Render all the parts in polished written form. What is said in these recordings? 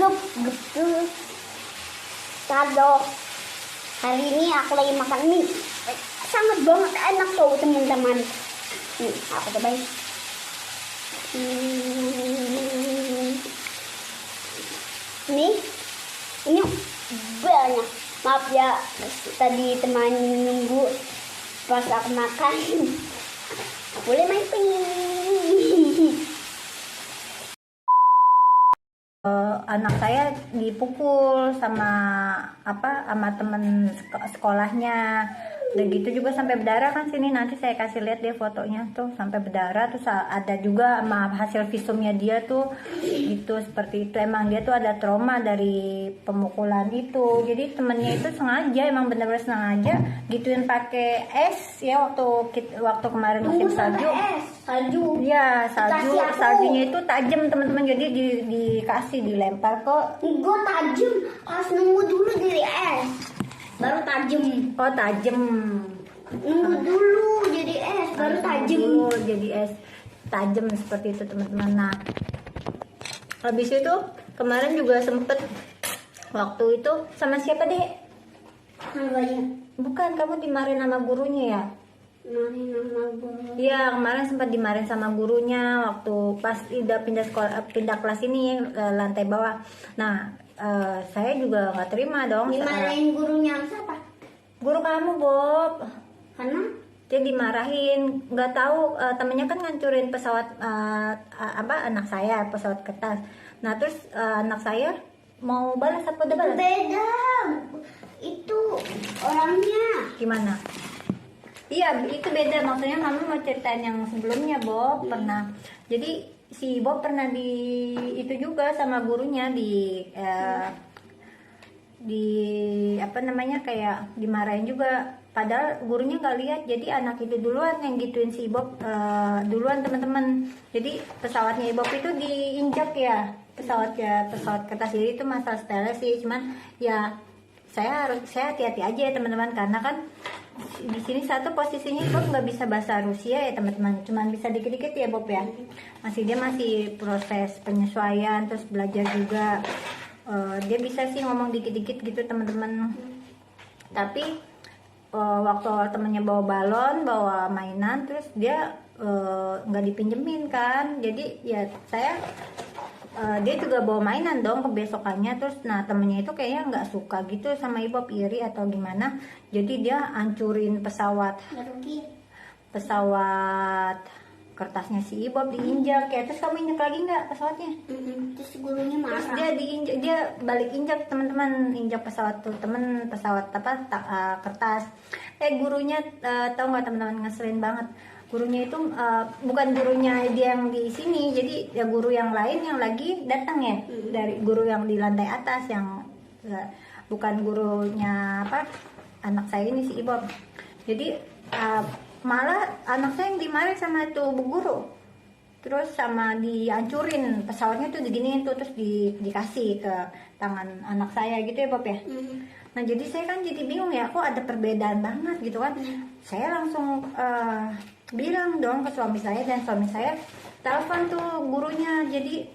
hidup gitu. Kado. Hari ini aku lagi makan mie. Sangat banget enak tuh teman-teman. Nih, aku cobain. Ini banyak. Maaf ya, tadi teman nunggu pas aku makan. Boleh main ping. Anak saya dipukul sama teman sekolahnya. Dan gitu juga sampai berdarah kan, sini nanti saya kasih lihat deh fotonya tuh sampai berdarah. Terus ada juga sama hasil visumnya dia tuh gitu, seperti itu. Emang dia tuh ada trauma dari pemukulan itu. Jadi temennya itu sengaja, emang bener-bener sengaja gituin pakai es ya, waktu kemarin musim salju. Salju. Ya, saljunya itu tajam teman-teman, jadi dikasih dilempar ke. Gue tajam, harus nunggu dulu jadi es. Baru tajam. Oh, tajam. Nunggu dulu jadi es, baru tajam. Dulu jadi es tajam seperti itu teman-teman. Nah, habis itu kemarin juga sempet waktu itu sama siapa deh? Namanya. Bukan, kamu dimarahin sama gurunya ya? Marahin sama guru. Iya, kemarin sempat dimarahin sama gurunya waktu pas udah pindah kelas ini lantai bawah. Nah, saya juga nggak terima dong. Dimarahin gurunya siapa? Guru kamu, Bob. Karena Dia dimarahin, nggak tahu temennya kan ngancurin pesawat anak saya, pesawat kertas. Nah terus anak saya mau balas apa udah balas? beda. Itu orangnya. Gimana? Iya itu beda, maksudnya mama mau ceritain yang sebelumnya Bob pernah. Jadi si Bob pernah itu juga sama gurunya kayak dimarahin juga, padahal gurunya nggak lihat. Jadi anak itu duluan yang gituin si Bob duluan teman-teman. Jadi pesawatnya Bob itu diinjak ya, pesawat kertas. Jadi itu masalah sepele sih, cuman ya saya hati-hati aja ya teman-teman, karena kan di sini satu posisinya Bob nggak bisa bahasa Rusia ya teman-teman, cuman bisa dikit-dikit ya Bob ya. Dia masih proses penyesuaian, terus belajar juga. Dia bisa sih ngomong dikit-dikit gitu teman-teman. Tapi waktu temennya bawa balon, bawa mainan, terus dia nggak dipinjemin kan. Jadi ya dia juga bawa mainan dong ke besokannya. Terus nah temennya itu kayaknya nggak suka gitu sama Ibob, iri atau gimana. Jadi dia hancurin pesawat kertasnya si Ibob, diinjak ya. Terus kamu injak lagi nggak pesawatnya? Terus gurunya marah. Terus dia balik injak teman-teman, injak pesawat tuh pesawat kertas. Gurunya tahu nggak teman-teman, ngeselin banget. Gurunya itu bukan gurunya dia yang di sini, jadi ya guru yang lain yang lagi datang ya, dari guru yang di lantai atas, yang bukan gurunya anak saya ini si Ibob. Jadi malah anak saya yang dimarahin sama itu bu guru, terus sama dihancurin pesawatnya tuh, diginiin tuh, terus dikasih ke tangan anak saya gitu ya Bob ya. Nah jadi saya kan jadi bingung ya, kok ada perbedaan banget gitu kan. Saya langsung bilang dong ke suami saya, dan suami saya telepon tuh gurunya. Jadi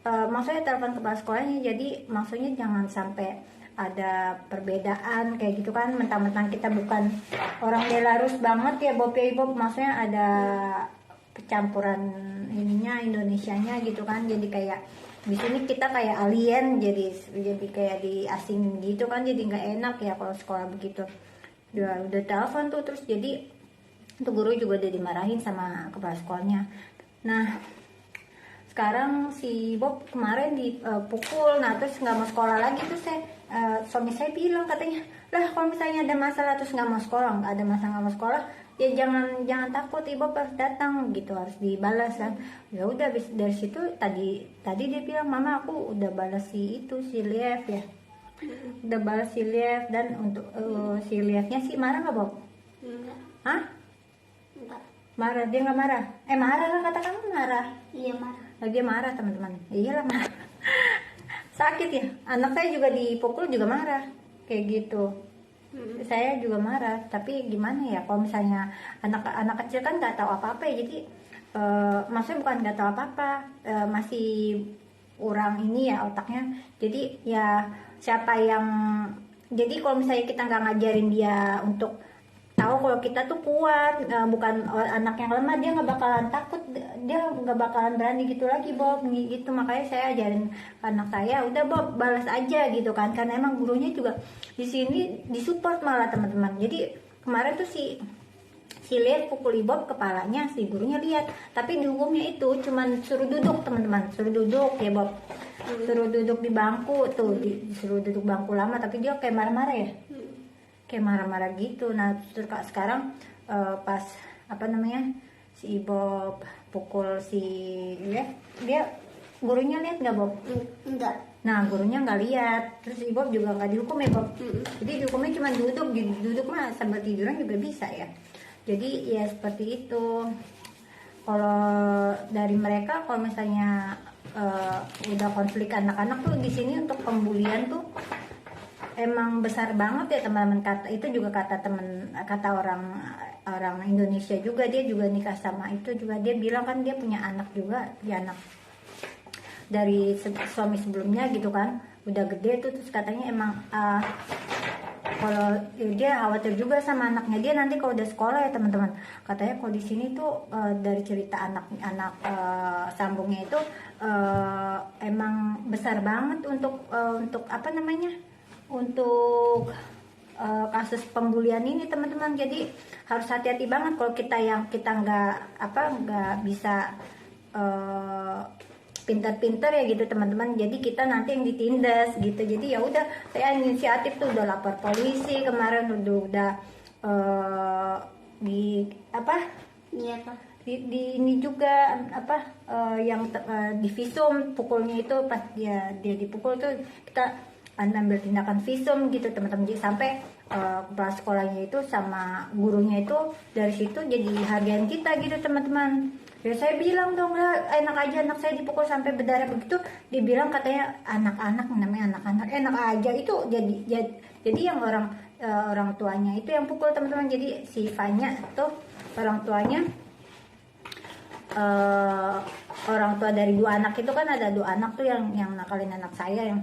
maksudnya telepon kepala sekolahnya, jadi maksudnya jangan sampai ada perbedaan kayak gitu kan, mentang-mentang kita bukan orang Belarus banget ya Bob ya Bob, maksudnya ada campuran Indonesianya gitu kan. Jadi kayak di sini kita kayak alien, jadi kayak di asing gitu kan, jadi nggak enak ya kalau sekolah begitu. Udah telepon tuh, terus jadi itu guru juga udah dimarahin sama kepala sekolahnya. Nah sekarang si Bob kemarin dipukul, nah terus nggak mau sekolah lagi. Terus suami saya bilang, katanya lah kalau misalnya ada masalah terus nggak mau sekolah, nggak ada masalah nggak mau sekolah ya jangan takut, Ibu harus datang gitu, harus dibalas kan. Ya udah dari situ tadi dia bilang, mama aku udah balas si Liev ya, udah balas si Liev. Dan untuk si Lievnya sih marah nggak Bob? Enggak. Hah? Enggak. Marah? Dia nggak marah? Marah lah, kata kamu marah. Iya marah. Dia marah teman-teman. Iyalah marah. Sakit ya, anak saya juga dipukul juga marah kayak gitu. Saya juga marah, tapi gimana ya kalau misalnya anak kecil kan nggak tahu apa-apa ya. Jadi maksudnya bukan nggak tahu apa-apa, masih orang ini ya otaknya. Jadi ya siapa yang, jadi kalau misalnya kita nggak ngajarin dia untuk tahu kalau kita tuh kuat, bukan anak yang lemah, dia nggak bakalan takut, dia nggak bakalan berani gitu lagi Bob gitu. Makanya saya ajarin ke anak saya, udah Bob balas aja gitu kan, karena emang gurunya juga di sini disupport malah teman-teman. Jadi kemarin tuh si lihat pukul Bob kepalanya, si gurunya lihat, tapi dihukumnya itu cuman suruh duduk teman-teman, suruh duduk ya Bob, suruh duduk di bangku tuh, disuruh duduk bangku lama, tapi dia kayak marah-marah ya, kayak marah-marah gitu. Nah terus sekarang pas apa namanya si Bob pukul si dia gurunya lihat nggak Bob? Enggak. Nah gurunya nggak lihat, terus si Bob juga nggak dihukum ya Bob. Jadi dihukumnya cuma duduk mah sambil tiduran juga bisa ya. Jadi ya seperti itu. Kalau dari mereka, kalau misalnya udah konflik anak-anak tuh di sini untuk pembulian tuh emang besar banget ya teman-teman. Kata itu juga kata orang Indonesia juga, dia juga nikah sama itu juga, dia bilang kan dia punya anak juga, dia anak dari suami sebelumnya gitu kan, udah gede tuh, terus katanya emang kalau dia khawatir juga sama anaknya dia nanti kalau udah sekolah ya teman-teman. Katanya kalau di sini tuh dari cerita anak-anak sambungnya itu emang besar banget untuk apa namanya, untuk kasus pembulian ini teman-teman. Jadi harus hati-hati banget kalau kita nggak bisa pintar-pintar ya gitu teman-teman. Jadi kita nanti yang ditindas gitu. Jadi ya udah saya inisiatif tuh, udah lapor polisi kemarin, udah di apa? Iya Pak. Di ini juga apa yang di visum pukulnya itu, pas dia dipukul tuh kita ambil tindakan visum gitu teman-teman. Jadi sampai kepala sekolahnya itu sama gurunya itu dari situ jadi hargain kita gitu teman-teman. Ya saya bilang dong lah, enak aja anak saya dipukul sampai berdarah begitu. Dibilang katanya anak-anak, namanya anak-anak, enak aja itu. Jadi yang orang tuanya itu yang pukul teman-teman. Jadi si Fanya tuh orang tuanya, orang tua dari 2 anak itu kan, ada 2 anak tuh yang nakalin anak saya, yang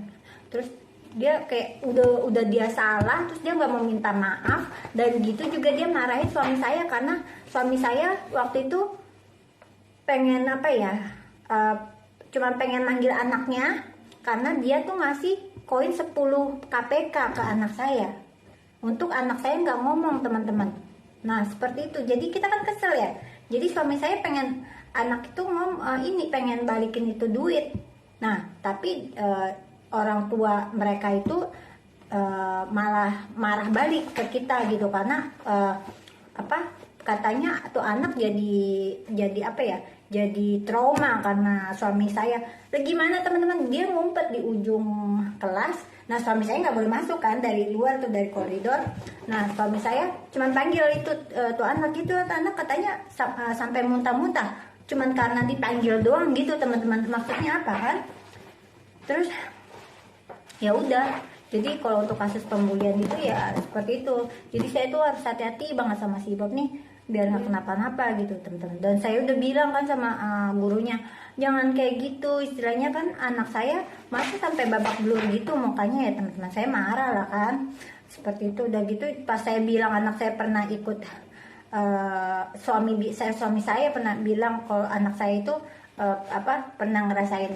terus dia kayak udah dia salah, terus dia nggak mau minta maaf, dan gitu juga dia marahin suami saya karena suami saya waktu itu pengen apa ya, cuma pengen manggil anaknya karena dia tuh ngasih koin 10 KPK ke anak saya untuk anak saya nggak ngomong teman-teman. Nah seperti itu, jadi kita kan kesel ya. Jadi suami saya pengen anak itu pengen balikin itu duit. Nah tapi orang tua mereka itu malah marah balik ke kita gitu, karena katanya tuh anak jadi apa ya, jadi trauma karena suami saya. Gimana teman-teman, dia ngumpet di ujung kelas. Nah suami saya nggak boleh masuk kan, dari luar tuh, dari koridor. Nah suami saya cuman panggil itu tuh anak gitu, anak katanya sampai muntah-muntah cuman karena dipanggil doang gitu teman-teman. Maksudnya apa kan? Terus ya udah, jadi kalau untuk kasus pembulian itu ya seperti itu. Jadi saya tuh harus hati-hati banget sama si Bob nih, biar nggak kenapa-napa gitu teman-teman. Dan saya udah bilang kan sama gurunya, jangan kayak gitu, istilahnya kan anak saya masih sampai babak belur gitu mukanya ya teman-teman. Saya marah lah kan, seperti itu. Udah gitu pas saya bilang anak saya pernah ikut suami saya pernah bilang kalau anak saya itu pernah ngerasain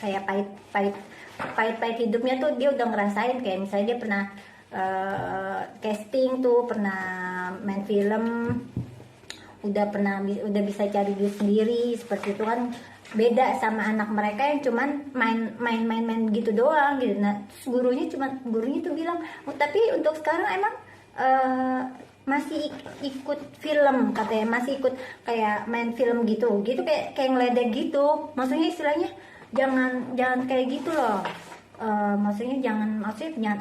kayak pahit hidupnya tuh, dia udah ngerasain. Kayak misalnya dia pernah casting tuh, pernah main film, udah bisa cari duit sendiri, seperti itu kan. Beda sama anak mereka yang cuman main gitu doang gitu. Nah gurunya tuh bilang, tapi untuk sekarang emang masih ikut film katanya, masih ikut kayak main film gitu kayak ngeledek gitu. Maksudnya istilahnya jangan kayak gitu loh. Maksudnya jangan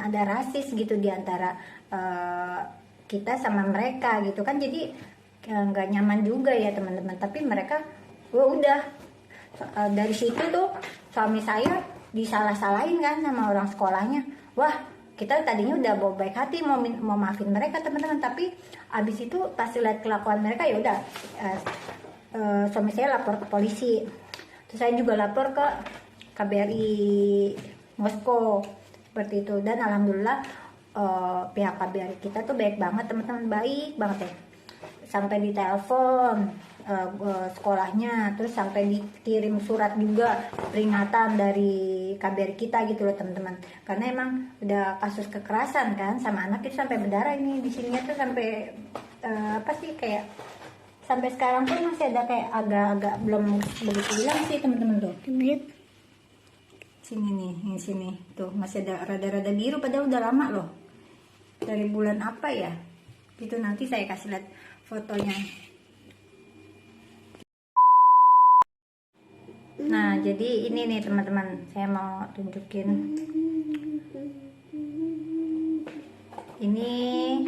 ada rasis gitu di antara kita sama mereka gitu kan. Jadi nggak nyaman juga ya teman-teman. Tapi mereka udah dari situ tuh suami saya disalah-salahin kan sama orang sekolahnya. Wah, kita tadinya udah bawa baik hati mau maafin mereka teman-teman, tapi abis itu pas lihat kelakuan mereka ya udah suami saya lapor ke polisi. Terus saya juga lapor ke KBRI Moskow seperti itu, dan alhamdulillah pihak KBRI kita tuh baik banget teman-teman, baik banget ya, sampai ditelepon sekolahnya, terus sampai dikirim surat juga peringatan dari KBRI kita gitu loh teman-teman, karena emang udah kasus kekerasan kan sama anak itu sampai berdarah ini di sininya tuh sampai apa sih, kayak sampai sekarang pun masih ada kayak agak-agak belum begitu hilang sih teman-teman tuh. Sini nih, yang sini tuh masih ada rada-rada biru, padahal udah lama loh, dari bulan apa ya gitu, nanti saya kasih lihat fotonya. Nah jadi ini nih teman-teman, saya mau tunjukin ini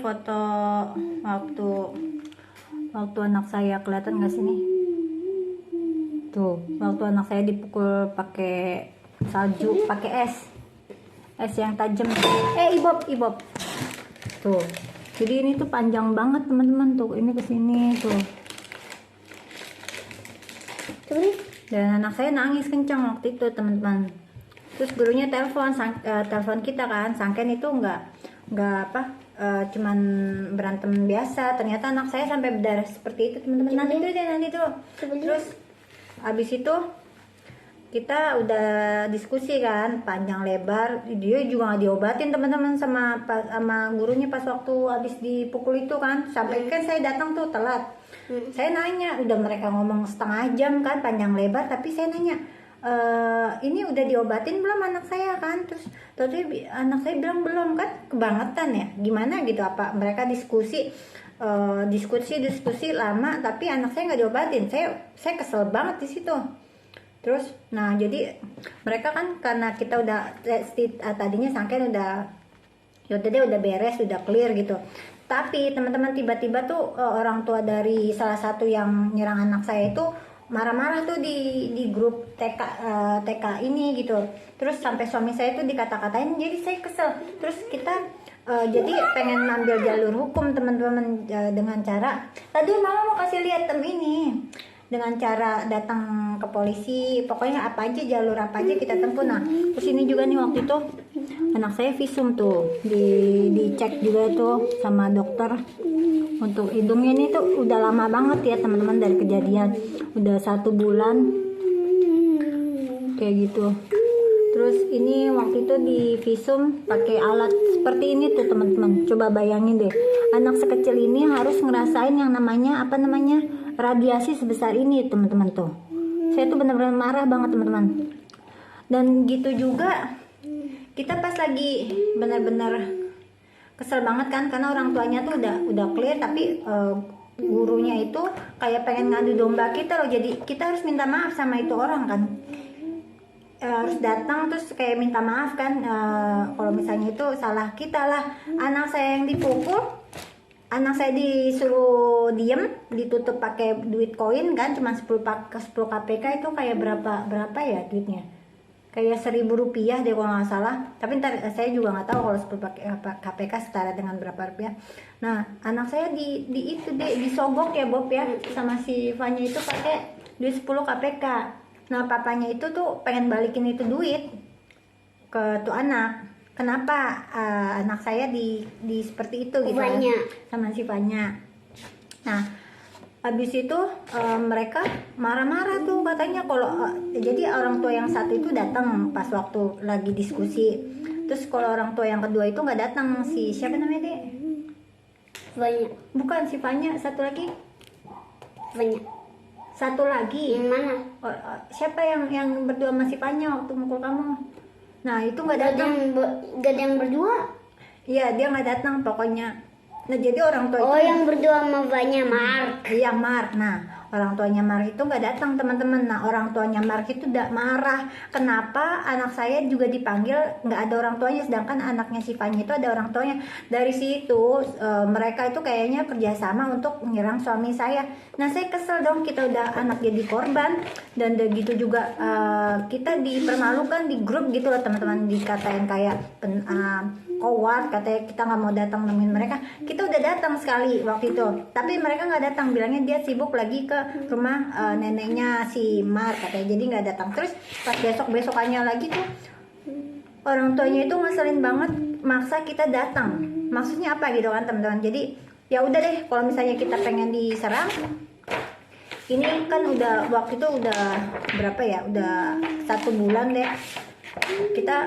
foto waktu anak saya, kelihatan nggak sini tuh, waktu anak saya dipukul pakai salju, pakai es yang tajam. Ibob tuh, jadi ini tuh panjang banget teman-teman tuh, ini kesini tuh, dan anak saya nangis kencang waktu itu teman-teman. Terus gurunya telepon kita kan, sangken itu nggak cuman berantem biasa, ternyata anak saya sampai berdarah seperti itu teman-teman. Nanti tuh terus abis itu kita udah diskusi kan panjang lebar, dia juga nggak diobatin teman-teman sama gurunya pas waktu habis dipukul itu kan, sampai kan saya datang tuh telat. Saya nanya, udah mereka ngomong setengah jam kan panjang lebar, tapi saya nanya ini udah diobatin belum anak saya kan, terus anak saya bilang belum kan, kebangetan ya gimana gitu, apa mereka diskusi lama tapi anak saya nggak diobatin. Saya kesel banget di situ. Terus nah jadi mereka kan, karena kita udah tadinya sangkain udah yaudah deh, udah beres, udah clear gitu, tapi teman-teman tiba-tiba tuh orang tua dari salah satu yang nyerang anak saya itu marah-marah tuh di grup TK ini gitu. Terus sampai suami saya tuh dikata-katain, jadi saya kesel. Terus kita jadi pengen ambil jalur hukum teman-teman, dengan cara tadi mama mau kasih lihat ini, dengan cara datang ke polisi, pokoknya apa aja, jalur apa aja kita tempuh. Nah terus ini juga nih waktu itu anak saya visum tuh, dicek juga tuh sama dokter untuk hidungnya. Ini tuh udah lama banget ya teman-teman dari kejadian, udah 1 bulan kayak gitu. Terus ini waktu itu di visum pakai alat seperti ini tuh teman-teman, coba bayangin deh, anak sekecil ini harus ngerasain yang namanya radiasi sebesar ini teman-teman tuh. Saya tuh benar-benar marah banget teman-teman. Dan gitu juga kita pas lagi benar-benar kesel banget kan, karena orang tuanya tuh udah clear, tapi gurunya itu kayak pengen ngadu domba kita loh. Jadi kita harus minta maaf sama itu orang kan, harus datang terus kayak minta maaf kan, kalau misalnya itu salah kita lah. Anak saya yang dipukul, anak saya disuruh diem, ditutup pakai duit koin kan, cuma 10 KPK itu kayak berapa ya duitnya, kayak 1.000 rupiah deh kalau nggak salah. Tapi ntar saya juga nggak tahu kalau 10 KPK setara dengan berapa rupiah. Nah anak saya disogok ya Bob ya, sama si Fanya itu pakai duit 10 KPK. Nah papanya itu tuh pengen balikin itu duit ke tuh anak. Kenapa anak saya di seperti itu gitu sama si Fanya. Nah habis itu mereka marah-marah tuh katanya kalau jadi orang tua yang satu itu datang pas waktu lagi diskusi, terus kalau orang tua yang kedua itu nggak datang. Si siapa namanya deh? Fanya. Bukan si Fanya, satu lagi. Fanya. Satu lagi. Yang mana? Siapa yang berdua sama si Fanya waktu mukul kamu? Nah itu nggak datang. Gak ada yang berdua? Iya dia nggak datang pokoknya. Nah jadi orang tua itu yang berdua sama Fanya, Mark. Iya Mark. Nah orang tuanya Mark itu nggak datang teman-teman. Nah orang tuanya Mark itu udah marah, kenapa anak saya juga dipanggil nggak ada orang tuanya, sedangkan anaknya si Fanya itu ada orang tuanya. Dari situ mereka itu kayaknya kerjasama untuk menyerang suami saya. Nah saya kesel dong, kita udah anak jadi korban, dan udah gitu juga kita dipermalukan di grup gitu loh teman-teman, dikatain kayak coward, katanya kita nggak mau datang nemuin mereka. Kita udah datang sekali waktu itu, tapi mereka nggak datang, bilangnya dia sibuk lagi ke rumah neneknya si Mar katanya, jadi nggak datang. Terus pas besokannya lagi tuh orang tuanya itu ngeselin banget, maksa kita datang. Maksudnya apa gitu kan teman-teman? Jadi ya udah deh, kalau misalnya kita pengen diserang, ini kan udah waktu itu udah berapa ya, udah 1 bulan deh kita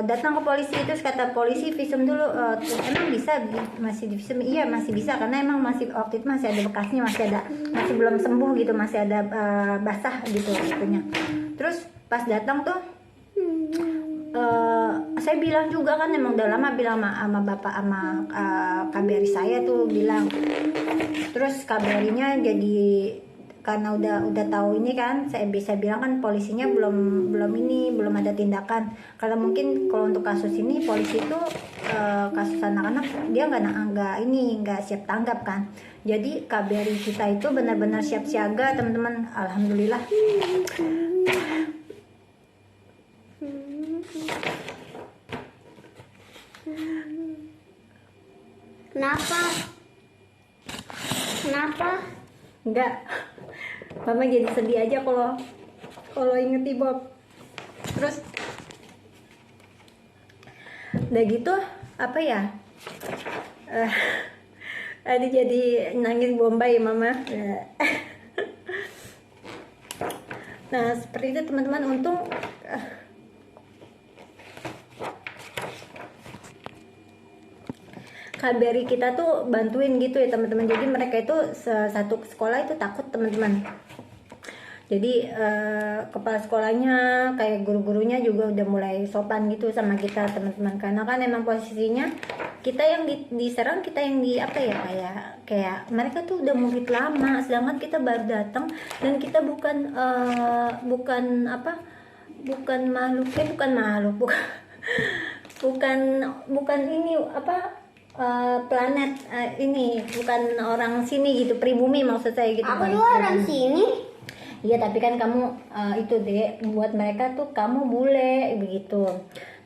datang ke polisi. Terus kata polisi visum dulu. Emang bisa masih di visum? Iya masih bisa, karena emang masih waktu itu masih ada bekasnya, masih belum sembuh gitu, masih ada basah gitu itunya. Terus pas datang tuh saya bilang juga kan, emang udah lama bilang sama bapak sama KBRI saya tuh bilang. Terus KBRI-nya jadi karena udah tahu ini kan, saya bisa bilang kan polisinya belum ada tindakan, karena mungkin kalau untuk kasus ini polisi itu kasus anak-anak dia nggak siap tanggap kan. Jadi KBRI kita itu benar-benar siap siaga teman-teman, alhamdulillah. Kenapa? Enggak, mama jadi sedih aja kalau inget Bob. Terus udah gitu apa ya, ada jadi nangis bombay mama. Nah seperti itu teman-teman. Untung KBRI kita tuh bantuin gitu ya teman-teman. Jadi mereka itu satu sekolah itu takut teman-teman. Jadi kepala sekolahnya kayak guru-gurunya juga udah mulai sopan gitu sama kita teman-teman, karena kan emang posisinya kita yang diserang, kita yang di apa ya, kayak mereka tuh udah murid lama, sedangkan kita baru datang dan kita bukan ini planet ini, bukan orang sini gitu, pribumi maksud saya gitu. Aku juga orang sini. Iya tapi kan kamu itu deh, buat mereka tuh kamu bule begitu.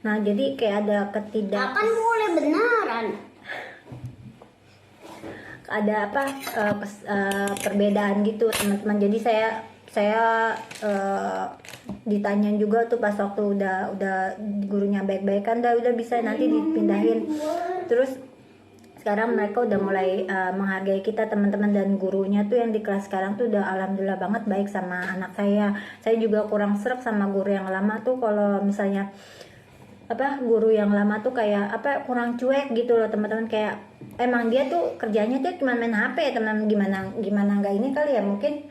Nah jadi kayak ada Akan bule beneran. ada perbedaan gitu teman-teman. Jadi saya ditanya juga tuh pas waktu udah gurunya baik-baik kan, udah bisa nanti dipindahin. Terus sekarang mereka udah mulai menghargai kita teman-teman, dan gurunya tuh yang di kelas sekarang tuh udah alhamdulillah banget baik sama anak saya. Saya juga kurang srek sama guru yang lama tuh, kalau misalnya guru yang lama tuh kayak kurang cuek gitu loh teman-teman. Kayak emang dia tuh kerjanya tuh cuma main HP ya teman, gimana nggak ini kali ya, mungkin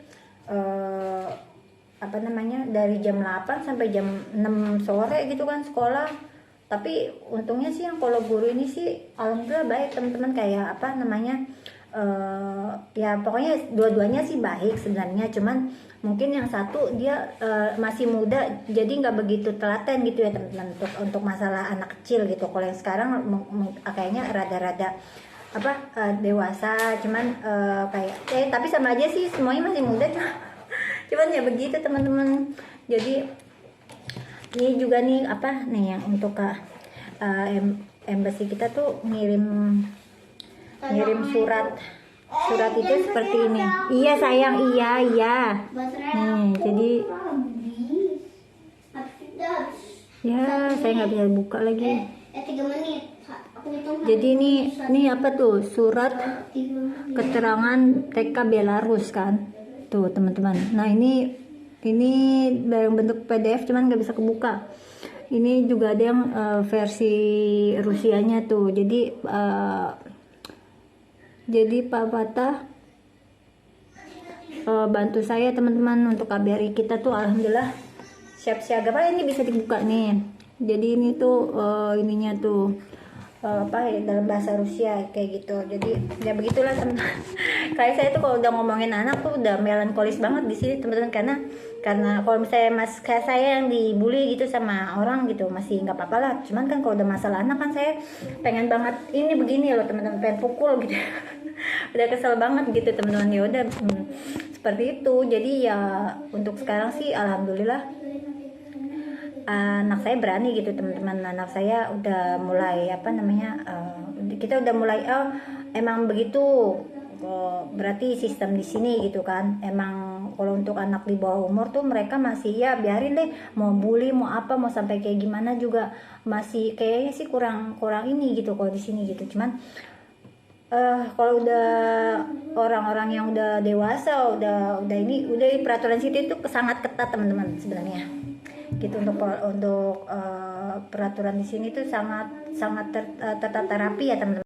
dari jam 8 sampai jam 6 sore gitu kan sekolah. Tapi untungnya sih yang kalau guru ini sih alhamdulillah baik teman-teman, kayak ya pokoknya dua-duanya sih baik sebenarnya. Cuman mungkin yang satu dia masih muda, jadi nggak begitu telaten gitu ya teman-teman untuk masalah anak kecil gitu. Kalau yang sekarang kayaknya rada-rada dewasa, cuman tapi sama aja sih, semuanya masih muda. Cuman ya begitu teman-teman. Jadi ini juga nih yang untuk embassy kita tuh ngirim surat itu seperti ini. Iya sayang, iya. Jadi ya saya nggak bisa buka lagi. 3 menit. Jadi ini apa tuh, surat keterangan TK Belarus kan tuh teman-teman. Nah ini dalam bentuk PDF cuman nggak bisa kebuka. Ini juga ada yang versi Rusianya tuh. Jadi Pak Fatah bantu saya teman-teman untuk KBRI kita tuh alhamdulillah siap siaga. Ini bisa dibuka nih. Jadi ini tuh ininya tuh dalam bahasa Rusia kayak gitu. Jadi ya begitulah teman-teman. Kayak saya tuh kalau udah ngomongin anak tuh udah melankolis banget di sini teman-teman, karena kalau misalnya kayak saya yang dibully gitu sama orang gitu masih nggak apa-apa lah. Cuman kan kalau udah masalah anak kan saya pengen banget ini begini loh teman-teman, pengen pukul gitu. Udah kesel banget gitu teman-teman. Ya udah seperti itu. Jadi ya untuk sekarang sih alhamdulillah anak saya berani gitu teman-teman. Anak saya udah mulai kita udah mulai emang begitu. Berarti sistem di sini gitu kan, emang kalau untuk anak di bawah umur tuh mereka masih ya biarin deh, mau bully mau apa mau sampai kayak gimana juga masih kayaknya sih kurang ini gitu kalau di sini gitu. Cuman kalau udah orang-orang yang udah dewasa udah peraturan situ itu sangat ketat teman-teman sebenarnya gitu. Untuk peraturan di sini tuh sangat tertata rapi ya teman-teman.